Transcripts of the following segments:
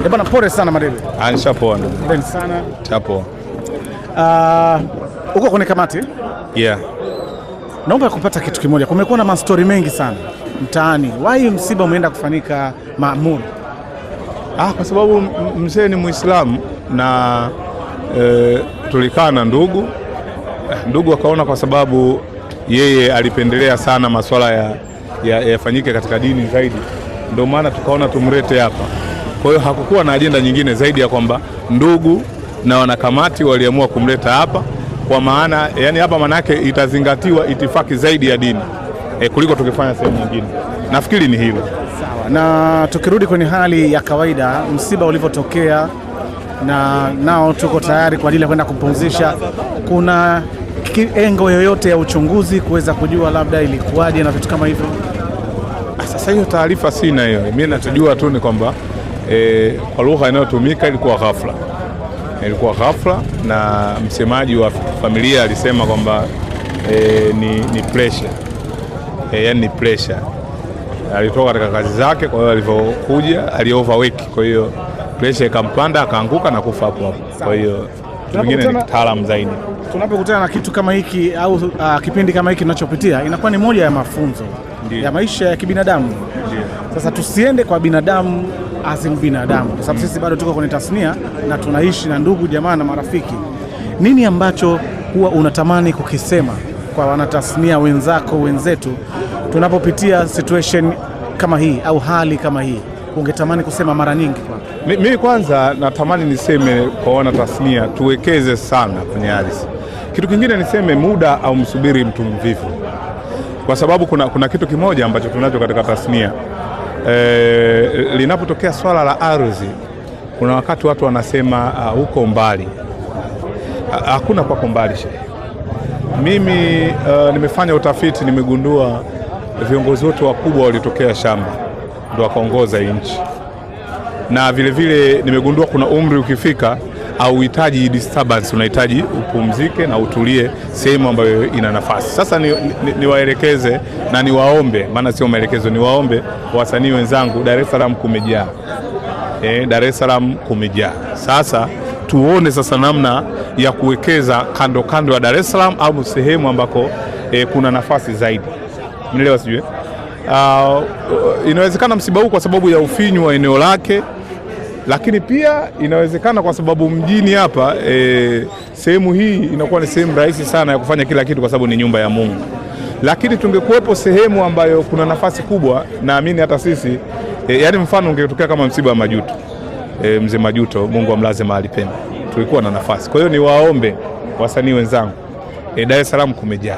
Bwana pole sana Madebe. Nishapoa. Pole sana. Chapo. Uko kwenye kamati? Yeah. Naomba kupata kitu kimoja. Kumekuwa na mastori mengi sana mtaani. Why msiba umeenda kufanyika Maamur? Kwa sababu mzee ni Muislamu na tulikaa na ndugu akaona kwa sababu yeye alipendelea sana masuala yafanyike katika dini zaidi, ndio maana tukaona tumlete hapa. Kwa hiyo hakukuwa na ajenda nyingine zaidi ya kwamba ndugu na wanakamati waliamua kumleta hapa, kwa maana yani hapa manake itazingatiwa itifaki zaidi ya dini kuliko tukifanya sehemu nyingine. Nafikiri ni hilo. Sawa. Na tukirudi kwenye hali ya kawaida, msiba ulivyotokea na nao tuko tayari kwa ajili ya kwenda kupumzisha, kuna engo yoyote ya uchunguzi kuweza kujua labda ilikuwaje na vitu kama hivyo? Sasa hiyo taarifa sina hiyo. Mimi nachojua tu ni kwamba kwa lugha inayotumika ilikuwa ghafla na msemaji wa familia alisema kwamba ni pressure. Yani ni pressure. Alitoka katika kazi zake, kwa hiyo alivyokuja alioverwork, kwa hiyo pressure ikampanda akaanguka na kufa hapo. Kwa hiyo vingine ni kitaalamu zaidi. Tunapokutana na kitu kama hiki au kipindi kama hiki tunachopitia, inakuwa ni moja ya mafunzo ya maisha ya kibinadamu. Sasa tusiende kwa binadamu binadamu, kwa sababu sisi bado tuko kwenye tasnia na tunaishi na ndugu jamaa na marafiki. Nini ambacho huwa unatamani kukisema kwa wanatasnia wenzako wenzetu tunapopitia situation kama hii au hali kama hii, ungetamani kusema mara nyingi? Mimi kwanza natamani niseme kwa wanatasnia tuwekeze sana kwenye ardhi. Kitu kingine niseme muda au msubiri mtu mvivu, kwa sababu kuna kitu kimoja ambacho tunacho katika tasnia. Linapotokea swala la ardhi, kuna wakati watu wanasema huko mbali. Hakuna kwako mbali shehe. Mimi nimefanya utafiti, nimegundua viongozi wote wakubwa walitokea shamba ndio wakaongoza nchi, na vile vile nimegundua kuna umri ukifika au uhitaji disturbance, unahitaji upumzike na utulie sehemu ambayo ina nafasi. Sasa niwaelekeze na niwaombe, maana sio maelekezo, niwaombe wasanii wenzangu, Dar es Salaam kumejaa. Dar es Salaam kumejaa. Sasa tuone sasa namna ya kuwekeza kando ya Dar es Salaam au sehemu ambako kuna nafasi zaidi. Mnielewa sijui? Inawezekana msiba huu kwa sababu ya ufinyu wa eneo lake, lakini pia inawezekana kwa sababu mjini hapa sehemu hii inakuwa ni sehemu rahisi sana ya kufanya kila kitu kwa sababu ni nyumba ya Mungu. Lakini tungekuwepo sehemu ambayo kuna nafasi kubwa, naamini hata sisi yani mfano ungetokea kama msiba wa Majuto, mzee Majuto, Mungu amlaze mahali pema, tulikuwa na nafasi. Kwa hiyo niwaombe wasanii wenzangu, Dar es Salaam kumejaa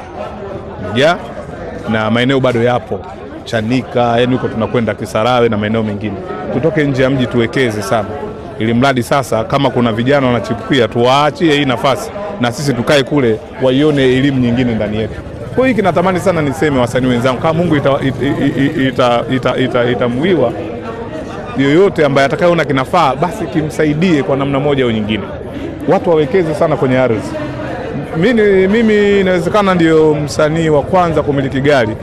na maeneo bado yapo, Chanika, yani huko tunakwenda Kisarawe na maeneo mengine. Tutoke nje ya mji tuwekeze sana, ili mradi sasa kama kuna vijana wanachipukia tuwaachie hii nafasi na sisi tukae kule waione elimu nyingine ndani yetu. Kwa hiyo natamani sana niseme wasanii wenzangu, kama Mungu itamuiwa yoyote ambaye atakayeona kinafaa, basi kimsaidie kwa namna moja au nyingine. Watu wawekeze sana kwenye ardhi. Mimi inawezekana ndio msanii wa kwanza kumiliki gari,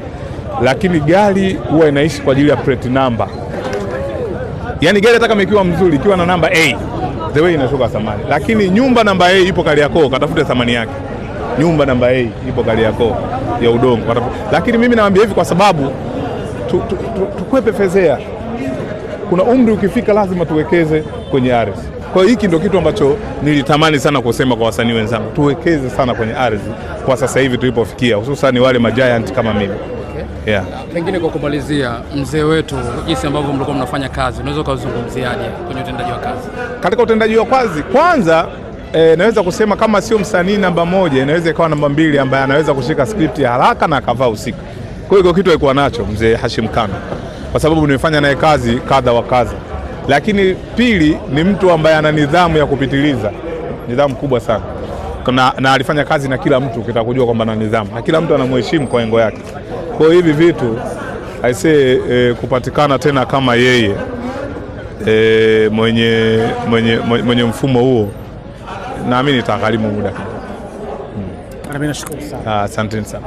lakini gari huwa inaishi kwa ajili ya plate number. Yani gari hata kama ikiwa mzuri, ikiwa na namba A, the way inashuka thamani. Lakini nyumba namba A ipo Kariakoo, katafute thamani yake. Nyumba namba A ipo Kariakoo ya udongo. Lakini mimi naambia hivi kwa sababu tukwepe fezea. Kuna umri ukifika lazima tuwekeze kwenye ardhi. Kwa hiyo hiki ndio kitu ambacho nilitamani sana kusema kwa wasanii wenzangu. Tuwekeze sana kwenye ardhi kwa sasa hivi tulipofikia, hususan wale majiant kama mimi. Okay. Yeah. Pengine kwa kumalizia, mzee wetu, jinsi ambavyo mlikuwa mnafanya kazi, unaweza kuzungumziaje kwenye utendaji wa kazi? Katika utendaji wa kazi, kwanza naweza kusema kama sio msanii namba moja, inaweza ikawa namba mbili ambaye anaweza kushika script ya haraka na akavaa usiku. Kwa hiyo kitu alikuwa nacho mzee Hashim Kano, kwa sababu nimefanya naye kazi kadha wa kadha. Lakini pili ni mtu ambaye ana nidhamu ya kupitiliza, nidhamu kubwa sana. Na alifanya kazi na kila mtu, ukitaka kujua kwamba ana nidhamu, na kila mtu anamheshimu kwa engo yake. Kwa hivi vitu kupatikana tena kama yeye mwenye mfumo huo, naamini itagharimu muda. Mimi nashukuru sana. Asante sana.